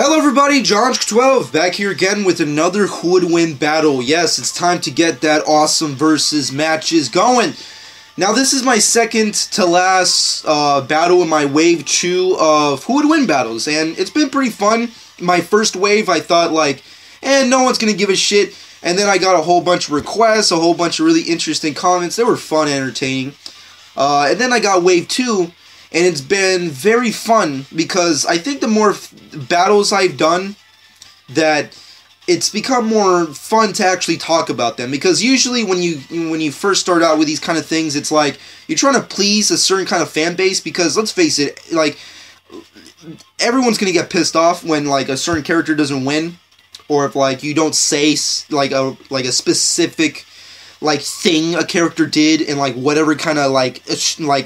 Hello everybody, John12 back here again with another Who Would Win battle. Yes, it's time to get that awesome versus matches going. Now this is my second to last battle in my wave 2 of Who Would Win battles, and it's been pretty fun. My first wave I thought like, no one's gonna give a shit, and then I got a whole bunch of requests, a whole bunch of really interesting comments. They were fun and entertaining. And then I got wave 2, and it's been very fun because I think the more battles I've done, that it's become more fun to actually talk about them. Because usually when you first start out with these kind of things, it's like you're trying to please a certain kind of fan base. Because let's face it, like everyone's gonna get pissed off when like a certain character doesn't win, or if like you don't say like a specific like thing a character did in like whatever kind of like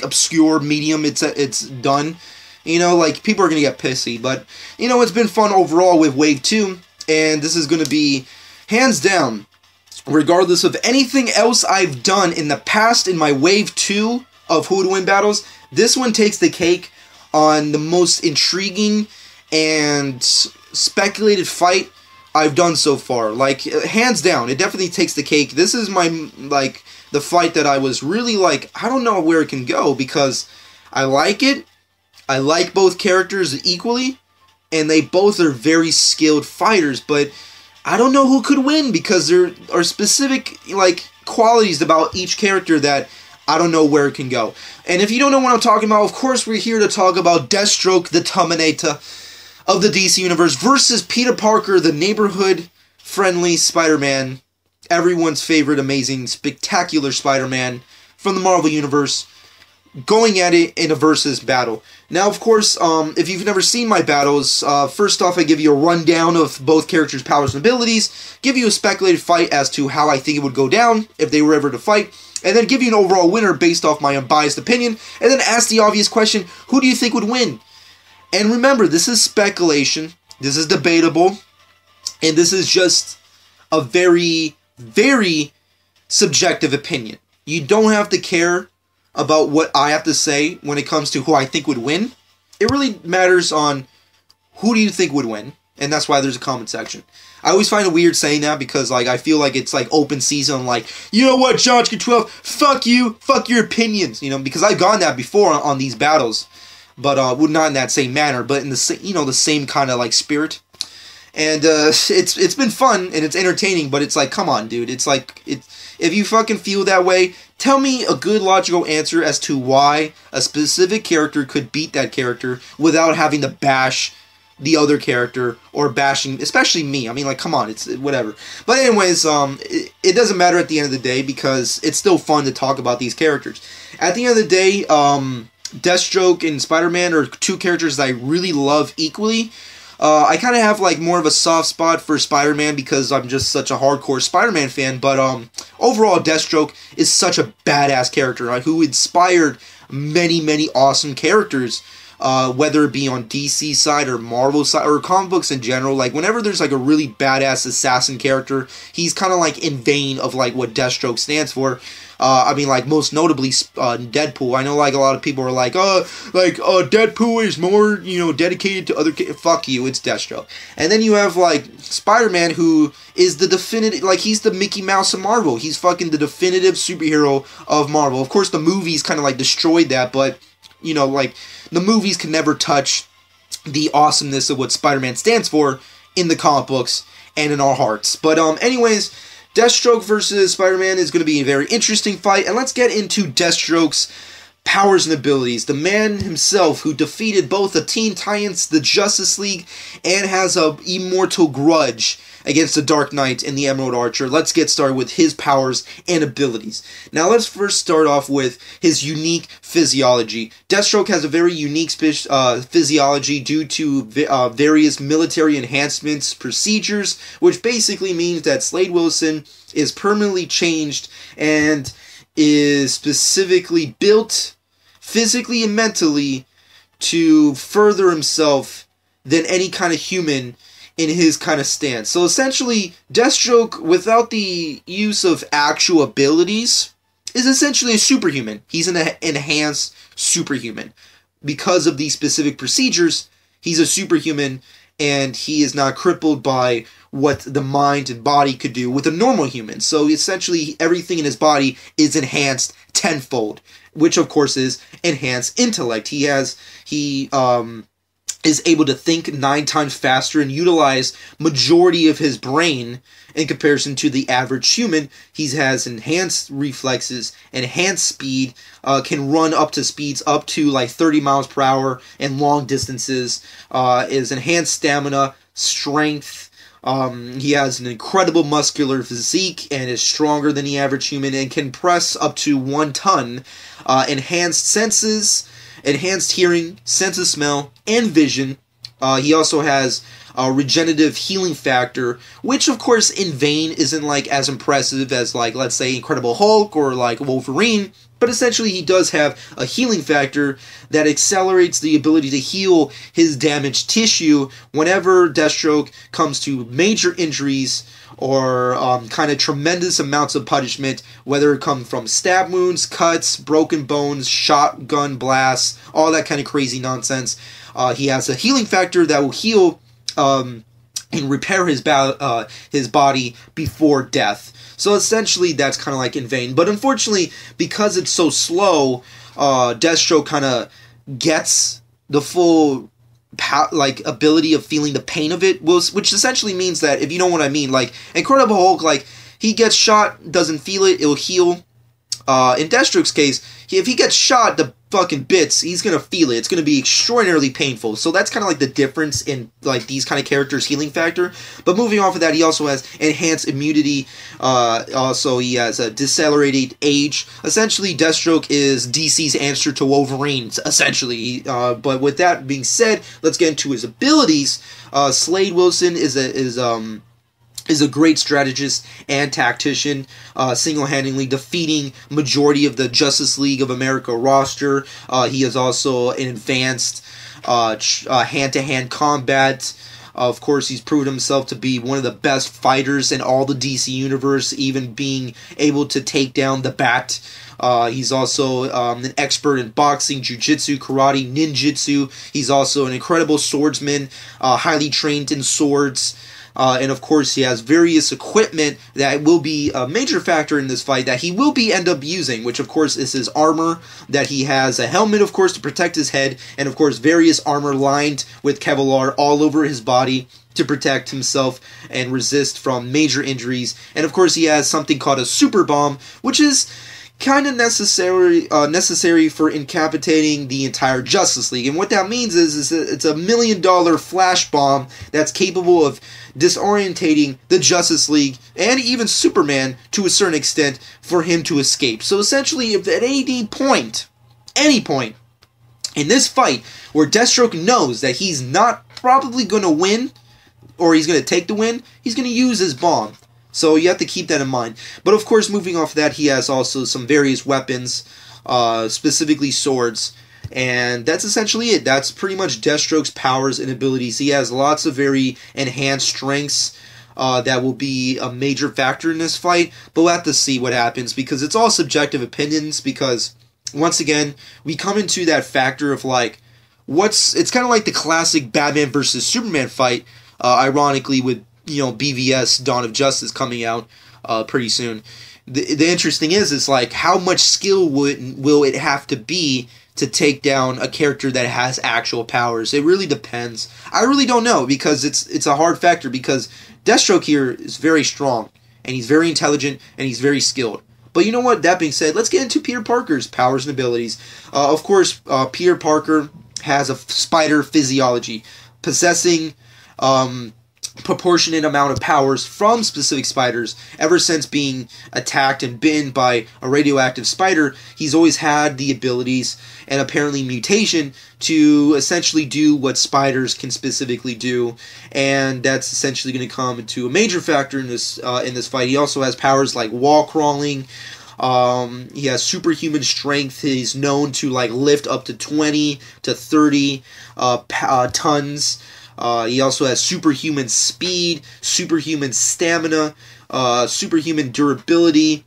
obscure medium it's done, you know, like people are gonna get pissy. But you know, it's been fun overall with wave 2, and this is gonna be hands down, regardless of anything else I've done in the past in my wave 2 of Who Would Win battles, this one takes the cake on the most intriguing and speculated fight I've done so far. Like, hands down, it definitely takes the cake. This is my, like, the fight that I was really like, I don't know where it can go, because I like it. I like both characters equally, and they both are very skilled fighters, but I don't know who could win, because there are specific, like, qualities about each character that I don't know where it can go. And if you don't know what I'm talking about, of course we're here to talk about Deathstroke, the Terminator of the DC Universe, versus Peter Parker, the neighborhood-friendly Spider-Man, everyone's favorite, amazing, spectacular Spider-Man from the Marvel Universe, going at it in a versus battle. Now, of course, if you've never seen my battles, first off, I give you a rundown of both characters' powers and abilities, give you a speculated fight as to how I think it would go down if they were ever to fight, and then give you an overall winner based off my unbiased opinion, and then ask the obvious question, who do you think would win? And remember, this is speculation, this is debatable, and this is just a very, very subjective opinion. You don't have to care about what I have to say when it comes to who I think would win. It really matters on who do you think would win, and that's why there's a comment section. I always find it weird saying that, because like I feel like it's like open season, like, you know what, John12, fuck you, fuck your opinions, you know, because I've gone that before on these battles. But well, not in that same manner, but in the the same kind of like spirit. And it's been fun and it's entertaining, but it's like, come on, dude. It's like, if you fucking feel that way, tell me a good logical answer as to why a specific character could beat that character without having to bash the other character or bashing, especially me. I mean, like, come on, it's whatever. But anyways, it doesn't matter at the end of the day, because it's still fun to talk about these characters. At the end of the day, Deathstroke and Spider-Man are two characters that I really love equally. I kind of have like more of a soft spot for Spider-Man because I'm just such a hardcore Spider-Man fan, but overall Deathstroke is such a badass character, right, who inspired many, many awesome characters, whether it be on DC side or Marvel side or comic books in general. Like whenever there's like a really badass assassin character, he's kind of like in vein of like what Deathstroke stands for. I mean, like, most notably, Deadpool. I know, like, a lot of people are like, Deadpool is more, you know, dedicated to other... Fuck you, it's Deathstroke. And then you have, like, Spider-Man, who is the definitive... Like, he's the Mickey Mouse of Marvel. He's fucking the definitive superhero of Marvel. Of course, the movies kind of, like, destroyed that, but, you know, like, the movies can never touch the awesomeness of what Spider-Man stands for in the comic books and in our hearts. But, anyways... Deathstroke versus Spider-Man is going to be a very interesting fight, and let's get into Deathstroke's powers and abilities. The man himself who defeated both the Teen Titans, the Justice League, and has a immortal grudge against the Dark Knight and the Emerald Archer. Let's get started with his powers and abilities. Now let's first start off with his unique physiology. Deathstroke has a very unique physiology due to various military enhancements procedures, which basically means that Slade Wilson is permanently changed and is specifically built physically and mentally to further himself than any kind of human in his kind of stance. So essentially, Deathstroke, without the use of actual abilities, is essentially a superhuman. He's an enhanced superhuman. Because of these specific procedures, he's a superhuman, and he is not crippled by what the mind and body could do with a normal human. So essentially everything in his body is enhanced tenfold, which of course is enhanced intellect. He is able to think 9 times faster and utilize majority of his brain in comparison to the average human. He has enhanced reflexes, enhanced speed, can run up to speeds up to like 30 miles per hour and long distances, is enhanced stamina, strength. He has an incredible muscular physique and is stronger than the average human and can press up to 1 ton, enhanced senses, enhanced hearing, sense of smell, and vision. He also has a regenerative healing factor, which of course in vain isn't like as impressive as like, let's say, Incredible Hulk or like Wolverine, but essentially he does have a healing factor that accelerates the ability to heal his damaged tissue whenever Deathstroke comes to major injuries or kind of tremendous amounts of punishment, whether it comes from stab wounds, cuts, broken bones, shotgun blasts, all that kind of crazy nonsense. He has a healing factor that will heal and repair his body before death. So essentially that's kind of like in vain. But unfortunately, because it's so slow, Deathstroke kind of gets the full ability of feeling the pain of it, which essentially means that, if you know what I mean, like Incredible Hulk, like he gets shot, doesn't feel it, it'll heal. In Deathstroke's case, if he gets shot to fucking bits, he's gonna feel it. It's gonna be extraordinarily painful. So that's kind of like the difference in like these kind of characters' healing factor. But moving off of that, he also has enhanced immunity. Also, he has a decelerated age. Essentially, Deathstroke is DC's answer to Wolverine, essentially. But with that being said, let's get into his abilities. Slade Wilson is a great strategist and tactician, single-handedly defeating majority of the Justice League of America roster. He is also an advanced hand-to-hand combat. Of course, he's proven himself to be one of the best fighters in all the DC universe, even being able to take down the Bat. He's also an expert in boxing, jiu-jitsu, karate, ninjutsu. He's also an incredible swordsman, highly trained in swords. And of course, he has various equipment that will be a major factor in this fight that he will end up using, which of course is his armor, that he has a helmet, of course, to protect his head, and of course various armor lined with Kevlar all over his body to protect himself and resist from major injuries. And of course, he has something called a super bomb, which is kind of necessary for incapacitating the entire Justice League. And what that means is it's $1 million flash bomb that's capable of disorientating the Justice League and even Superman to a certain extent for him to escape. So essentially, if at any point in this fight where Deathstroke knows that he's not probably going to win, or he's going to take the win, he's going to use his bomb. So you have to keep that in mind. But of course, moving off that, he has also some various weapons, specifically swords. And that's essentially it. That's pretty much Deathstroke's powers and abilities. He has lots of very enhanced strengths that will be a major factor in this fight. But we'll have to see what happens, because it's all subjective opinions. Because, once again, we come into that factor of like, it's kind of like the classic Batman versus Superman fight, ironically with, BVS Dawn of Justice coming out pretty soon. The interesting is like, how much skill will it have to be to take down a character that has actual powers? It really depends. I really don't know, because it's a hard factor, because Deathstroke here is very strong, and he's very intelligent, and he's very skilled. But you know what? That being said, let's get into Peter Parker's powers and abilities. Of course, Peter Parker has a spider physiology, possessing proportionate amount of powers from specific spiders. Ever since being attacked and bitten by a radioactive spider, he's always had the abilities and apparently mutation to essentially do what spiders can specifically do, and that's essentially going to come into a major factor in this fight. He also has powers like wall crawling. He has superhuman strength. He's known to like lift up to 20 to 30 tons. He also has superhuman speed, superhuman stamina, superhuman durability.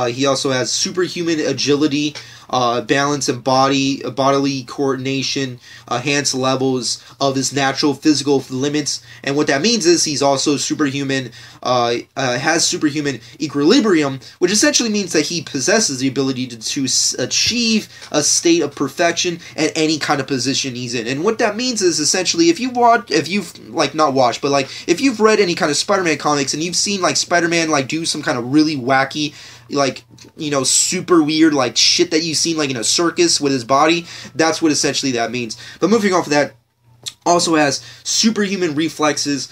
He also has superhuman agility. balance and bodily coordination, enhanced levels of his natural physical limits. And what that means is he's also superhuman, has superhuman equilibrium, which essentially means that he possesses the ability to achieve a state of perfection at any kind of position he's in. And what that means is essentially if you've read any kind of Spider-Man comics and you've seen like Spider-Man like do some kind of really wacky, like, you know, super weird like shit that you've seen like in a circus with his body, that's what essentially that means. But moving off of that, also has superhuman reflexes.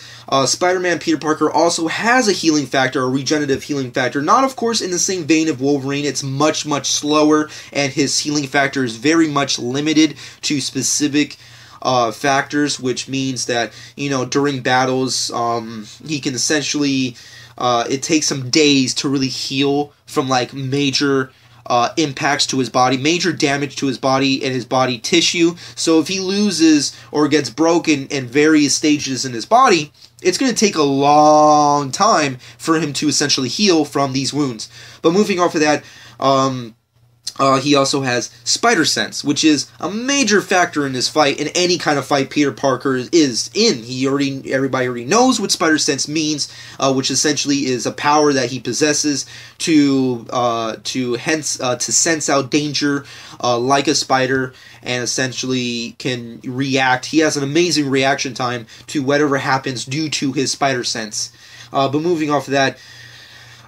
Spider-Man Peter Parker also has a healing factor, a regenerative healing factor. Not, of course, in the same vein of Wolverine. It's much, much slower, and his healing factor is very much limited to specific factors, which means that, you know, during battles, he can essentially, it takes some days to really heal from, like, major impacts to his body, major damage to his body and his body tissue. So if he loses or gets broken in various stages in his body, it's going to take a long time for him to essentially heal from these wounds. But moving off of that, he also has spider sense, which is a major factor in this fight, in any kind of fight Peter Parker is in. Everybody already knows what spider sense means, which essentially is a power that he possesses to sense out danger like a spider, and essentially can react. He has an amazing reaction time to whatever happens due to his spider sense. But moving off of that,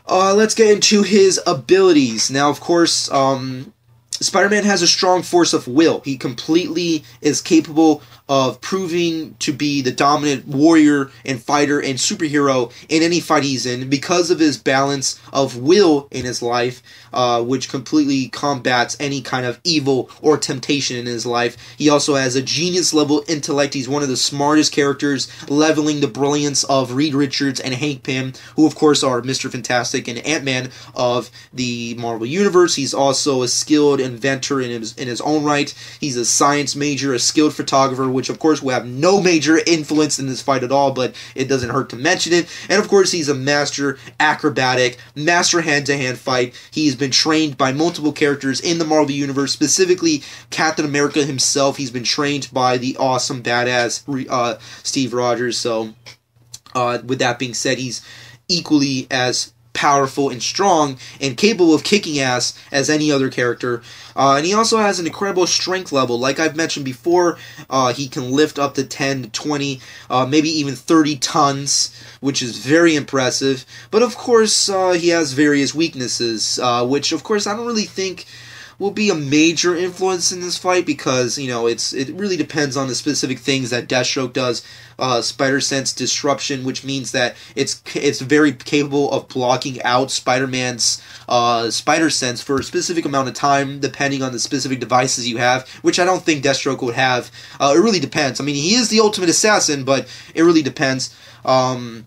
let's get into his abilities. Now, of course, Spider-Man has a strong force of will. He completely is capable of proving to be the dominant warrior and fighter and superhero in any fight he's in because of his balance of will in his life, which completely combats any kind of evil or temptation in his life. He also has a genius-level intellect. He's one of the smartest characters, leveling the brilliance of Reed Richards and Hank Pym, who of course are Mr. Fantastic and Ant-Man of the Marvel Universe. He's also a skilled inventor in his own right. He's a science major, a skilled photographer, which of course will have no major influence in this fight at all, but it doesn't hurt to mention it. And of course he's a master acrobatic, master hand-to-hand fight. He's been trained by multiple characters in the Marvel Universe, specifically Captain America himself. He's been trained by the awesome badass Steve Rogers. So with that being said, he's equally as powerful and strong and capable of kicking ass as any other character. And he also has an incredible strength level. Like I've mentioned before, he can lift up to 10 to 20, maybe even 30 tons, which is very impressive. But of course, he has various weaknesses, which of course I don't really think will be a major influence in this fight, because, you know, it really depends on the specific things that Deathstroke does. Spider Sense Disruption, which means that it's very capable of blocking out Spider-Man's Spider Sense for a specific amount of time, depending on the specific devices you have, which I don't think Deathstroke would have. It really depends. I mean, he is the ultimate assassin, but it really depends. And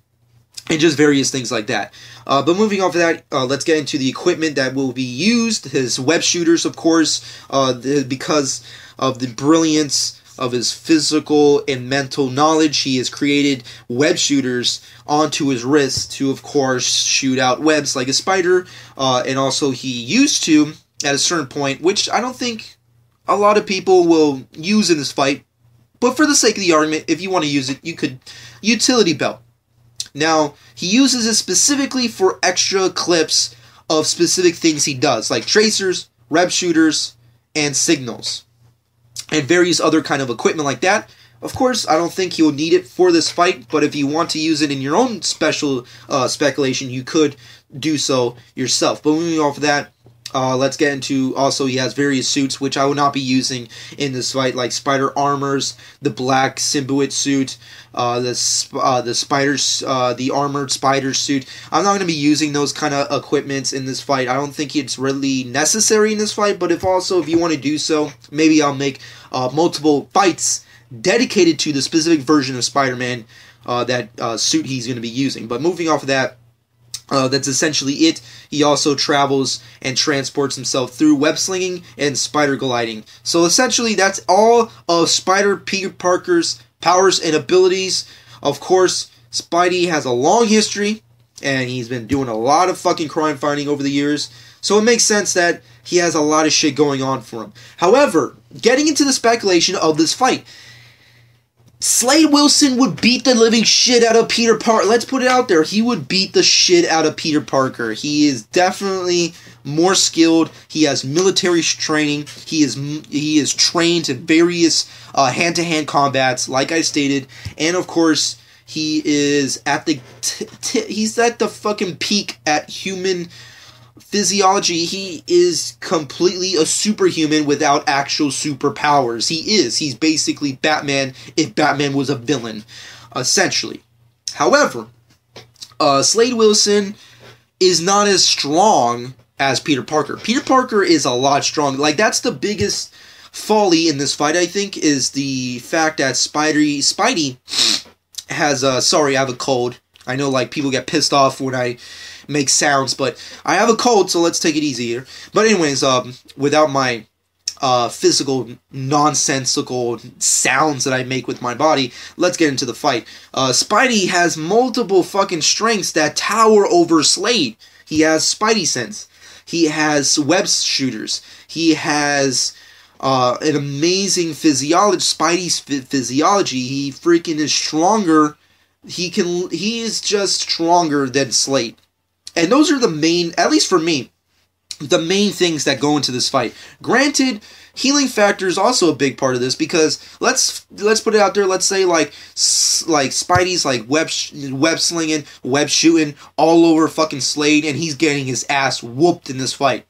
just various things like that. But moving off of that, let's get into the equipment that will be used. His web shooters, of course, because of the brilliance of his physical and mental knowledge, he has created web shooters onto his wrists to, of course, shoot out webs like a spider. And also he used to, at a certain point, which I don't think a lot of people will use in this fight, but for the sake of the argument, if you want to use it, you could. Utility belt. Now, he uses it specifically for extra clips of specific things he does, like tracers, web shooters, and signals, and various other kind of equipment like that. Of course, I don't think you'll need it for this fight, but if you want to use it in your own special speculation, you could do so yourself. But moving off of that, let's get into, also he has various suits, which I will not be using in this fight, like spider armors, the black symbiote suit, the armored spider suit. I'm not going to be using those kind of equipments in this fight. I don't think it's really necessary in this fight, but if you want to do so, maybe I'll make multiple fights dedicated to the specific version of Spider-Man, that suit he's going to be using. But moving off of that, that's essentially it. He also travels and transports himself through web slinging and spider gliding. So essentially, that's all of Peter Parker's powers and abilities. Of course, Spidey has a long history, and he's been doing a lot of fucking crime fighting over the years. So it makes sense that He has a lot of shit going on for him. However, getting into the speculation of this fight, Slade Wilson would beat the living shit out of Peter Parker. Let's put it out there. He would beat the shit out of Peter Parker. He is definitely more skilled. He has military training. He is trained in various hand-to-hand combats, like I stated. And of course, he is at the he's at the fucking peak at human physiology. He is completely a superhuman without actual superpowers. He's basically Batman if Batman was a villain, essentially. However, Slade Wilson is not as strong as Peter Parker. Peter Parker is a lot stronger. Like, that's the biggest folly in this fight, I think, is the fact that Spidey has, sorry, I have a cold. I know, like, people get pissed off when I make sounds, but I have a cold, so let's take it easy here. But anyways, without my physical, nonsensical sounds that I make with my body, let's get into the fight. Spidey has multiple fucking strengths that tower over Slade. He has Spidey sense. He has web shooters. He has an amazing physiology. Spidey's physiology. He freaking is stronger. He is just stronger than Slade. And those are the main, at least for me, the main things that go into this fight. Granted, healing factor is also a big part of this, because let's put it out there. Let's say like Spidey's like web slinging, web shooting all over fucking Slade, and he's getting his ass whooped in this fight.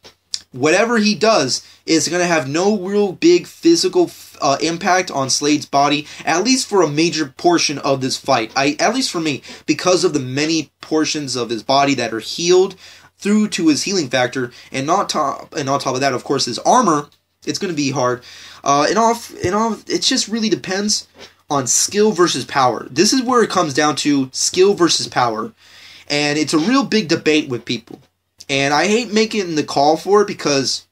Whatever he does is going to have no real big physical impact on Slade's body, at least for a major portion of this fight. At least for me, because of the many portions of his body that are healed through to his healing factor, and on top of that, of course, his armor. It's going to be hard. It just really depends on skill versus power. This is where it comes down to skill versus power, and it's a real big debate with people. And I hate making the call for it, because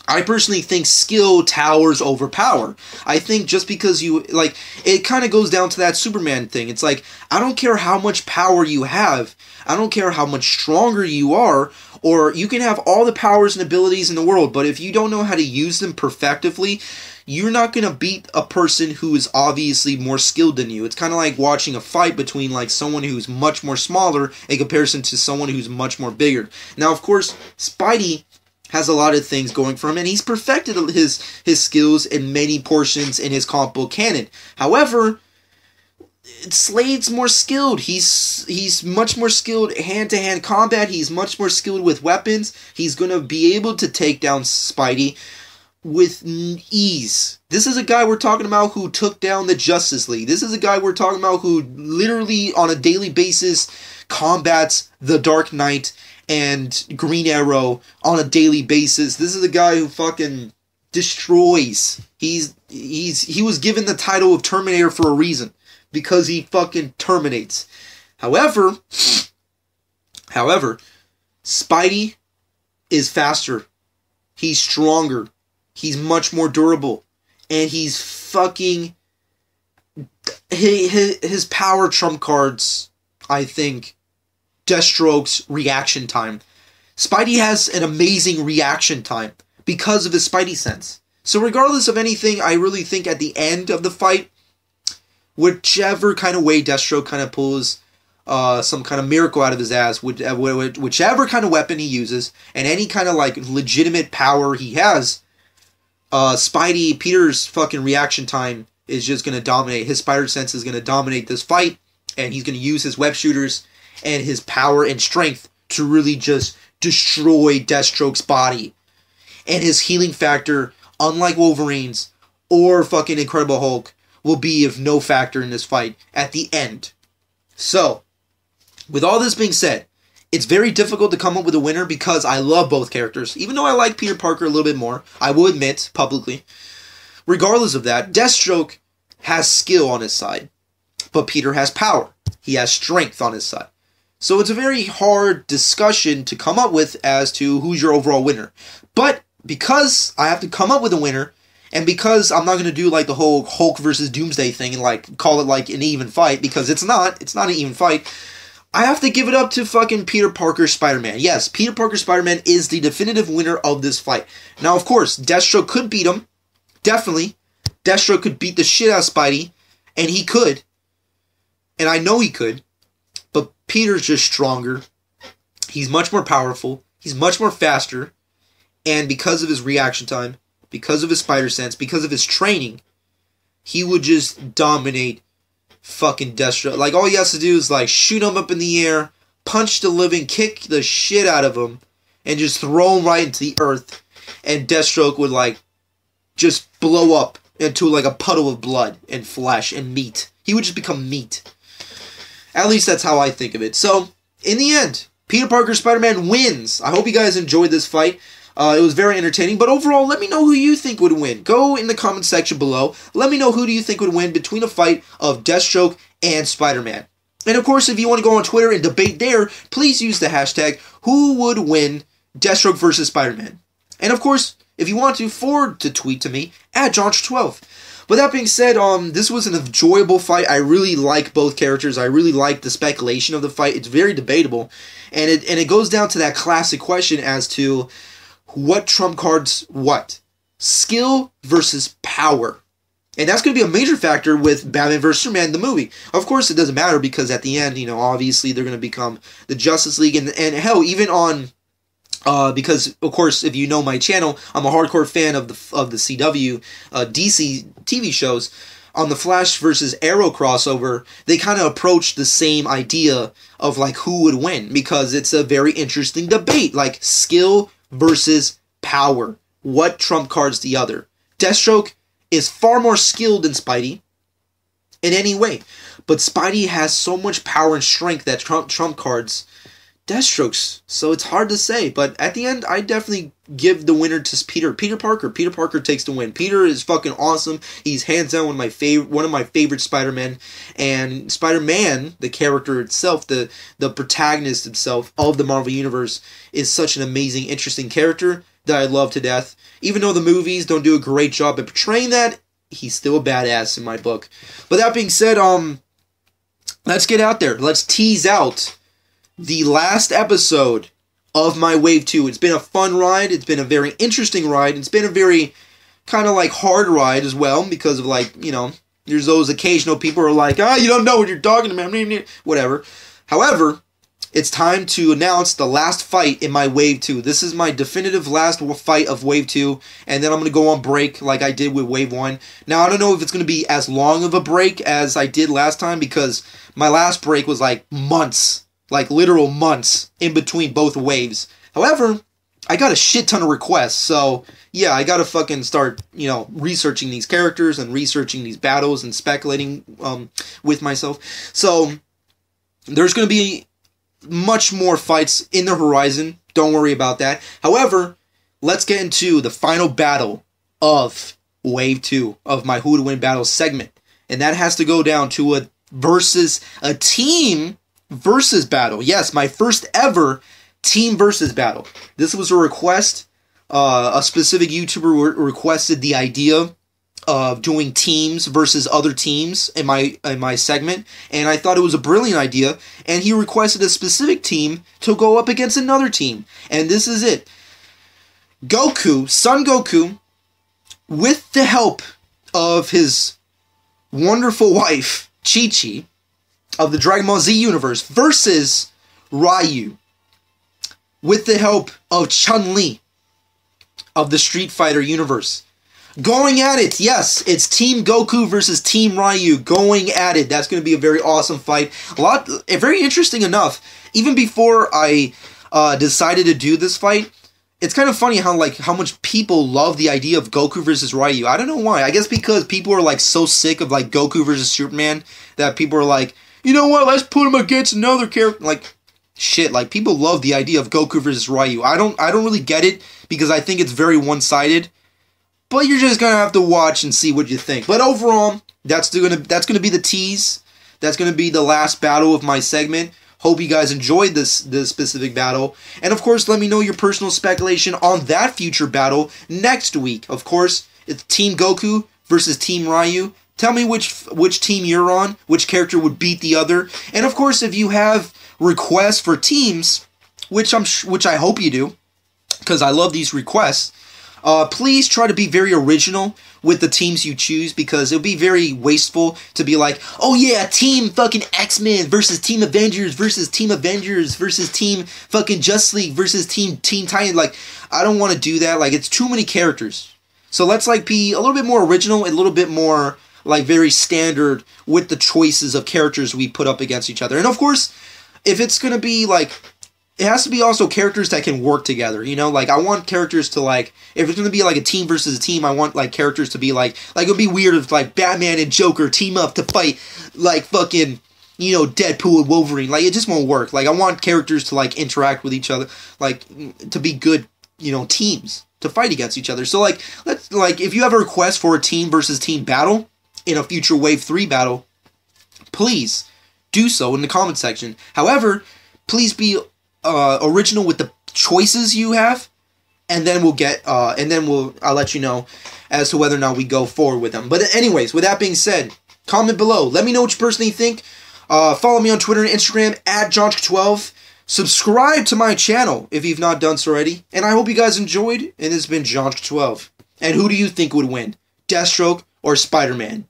I personally think skill towers over power. I think just because it kind of goes down to that Superman thing. It's like, I don't care how much power you have. I don't care how much stronger you are, or you can have all the powers and abilities in the world, but if you don't know how to use them perfectively, you're not going to beat a person who is obviously more skilled than you. It's kind of like watching a fight between like someone who's much more smaller in comparison to someone who's much more bigger. Now, of course, Spidey has a lot of things going for him, and he's perfected his skills in many portions in his comic book canon. However, Slade's more skilled. He's much more skilled hand-to-hand combat. He's much more skilled with weapons. He's going to be able to take down Spidey with ease. This is a guy we're talking about who took down the Justice League. This is a guy we're talking about who literally on a daily basis combats the Dark Knight and Green Arrow on a daily basis. This is a guy who fucking destroys. He was given the title of Terminator for a reason, because he fucking terminates. However, Spidey is faster. He's stronger. He's much more durable. And he's fucking... His power trump cards, I think, Deathstroke's reaction time. Spidey has an amazing reaction time because of his Spidey sense. So regardless of anything, I really think at the end of the fight, whichever kind of way Deathstroke kind of pulls some kind of miracle out of his ass, whichever kind of weapon he uses, and any kind of like legitimate power he has, Peter's fucking reaction time is just going to dominate. His spider sense is going to dominate this fight, and he's going to use his web shooters and his power and strength to really just destroy Deathstroke's body. And his healing factor, unlike Wolverine's or fucking Incredible Hulk, will be of no factor in this fight at the end. So, with all this being said, it's very difficult to come up with a winner because I love both characters. Even though I like Peter Parker a little bit more, I will admit publicly. Regardless of that, Deathstroke has skill on his side, but Peter has power. He has strength on his side. So it's a very hard discussion to come up with as to who's your overall winner. But because I have to come up with a winner, and because I'm not going to do like the whole Hulk versus Doomsday thing and like call it like an even fight, because it's not an even fight, I have to give it up to fucking Peter Parker Spider-Man. Yes, Peter Parker Spider-Man is the definitive winner of this fight. Now, of course, Deathstroke could beat him. Definitely. Deathstroke could beat the shit out of Spidey. And he could. And I know he could. But Peter's just stronger. He's much more powerful. He's much more faster. And because of his reaction time, because of his spider sense, because of his training, he would just dominate fucking Deathstroke. Like, all he has to do is, like, shoot him up in the air, punch the living, kick the shit out of him, and just throw him right into the earth. And Deathstroke would, like, just blow up into, like, a puddle of blood and flesh and meat. He would just become meat. At least that's how I think of it. So, in the end, Peter Parker Spider-Man wins. I hope you guys enjoyed this fight. It was very entertaining, but overall, let me know who you think would win. Go in the comment section below. Let me know who do you think would win between a fight of Deathstroke and Spider-Man. And of course, if you want to go on Twitter and debate there, please use the hashtag who would win Deathstroke versus Spider-Man. And of course, if you want to, forward to tweet to me at John12. But that being said, this was an enjoyable fight. I really like both characters. I really like the speculation of the fight. It's very debatable. And it goes down to that classic question as to what trump cards what? Skill versus power. And that's going to be a major factor with Batman vs. Superman, the movie. Of course, it doesn't matter because at the end, you know, obviously they're going to become the Justice League. And hell, even on... because, of course, if you know my channel, I'm a hardcore fan of the CW DC TV shows. On the Flash versus Arrow crossover, they kind of approach the same idea of, like, who would win. Because it's a very interesting debate. Like, skill versus power. What trump cards the other? Deathstroke is far more skilled than Spidey in any way. But Spidey has so much power and strength that trump cards Deathstrokes. So it's hard to say. But at the end, I definitely give the winner to Peter Parker. Peter Parker takes the win. Peter is fucking awesome. He's hands down one of my favorite Spider-Men. And Spider-Man, the character itself, the protagonist himself of the Marvel Universe, is such an amazing, interesting character that I love to death. Even though the movies don't do a great job at portraying that, he's still a badass in my book. But that being said, let's get out there. Let's tease out the last episode of my Wave 2. It's been a fun ride. It's been a very interesting ride. It's been a very kind of like hard ride as well because of, like, you know, there's those occasional people who are like, you don't know what you're talking about, whatever. However, it's time to announce the last fight in my Wave 2. This is my definitive last fight of Wave 2, and then I'm going to go on break like I did with Wave 1. Now, I don't know if it's going to be as long of a break as I did last time because my last break was like months. Like, literal months in between both waves. However, I got a shit ton of requests, so, yeah, I gotta fucking start, you know, researching these characters and researching these battles and speculating with myself. So, there's gonna be much more fights in the horizon. Don't worry about that. However, let's get into the final battle of Wave 2 of my Who to Win Battle segment. And that has to go down to a team versus battle. Yes, my first ever team versus battle. This was a request. A specific YouTuber requested the idea of doing teams versus other teams in my segment, and I thought it was a brilliant idea, and he requested a specific team to go up against another team. And this is it. Goku, Son Goku, with the help of his wonderful wife, Chi-Chi, of the Dragon Ball Z universe versus Ryu with the help of Chun-Li of the Street Fighter universe. Going at it. Yes, it's Team Goku versus Team Ryu going at it. That's going to be a very awesome fight. Very interesting enough. Even before I decided to do this fight, it's kind of funny how much people love the idea of Goku versus Ryu. I don't know why. I guess because people are like so sick of like Goku versus Superman that people are like, you know what, let's put him against another character. Like, shit, like, people love the idea of Goku versus Ryu. I don't really get it, because I think it's very one-sided. But you're just gonna have to watch and see what you think. But overall, that's gonna be the tease. That's gonna be the last battle of my segment. Hope you guys enjoyed this specific battle. And of course, let me know your personal speculation on that future battle next week. Of course, it's Team Goku versus Team Ryu. Tell me which team you're on, which character would beat the other. And of course, if you have requests for teams, which I hope you do, because I love these requests, please try to be very original with the teams you choose, because it would be very wasteful to be like, oh yeah, team fucking X-Men versus team Avengers versus team Avengers versus team fucking Justice League versus team Teen Titan. Like, I don't want to do that. Like, it's too many characters. So let's like be a little bit more original, a little bit more like very standard with the choices of characters we put up against each other. And of course, if it's going to be like, it has to be also characters that can work together, you know? Like, I want characters to, like, if it's going to be, like, a team versus a team, I want, like, characters to be, like, it would be weird if, like, Batman and Joker team up to fight, like, fucking, you know, Deadpool and Wolverine. Like, it just won't work. Like, I want characters to, like, interact with each other, like, to be good, you know, teams to fight against each other. So, like, if you have a request for a team versus team battle in a future Wave 3 battle, please do so in the comment section. However, please be original with the choices you have, and then I'll let you know as to whether or not we go forward with them. But anyways, with that being said, comment below. Let me know what you personally think. Follow me on Twitter and Instagram at JohnSk12. Subscribe to my channel if you've not done so already. And I hope you guys enjoyed. And this has been JohnSk12. And who do you think would win? Deathstroke or Spider-Man?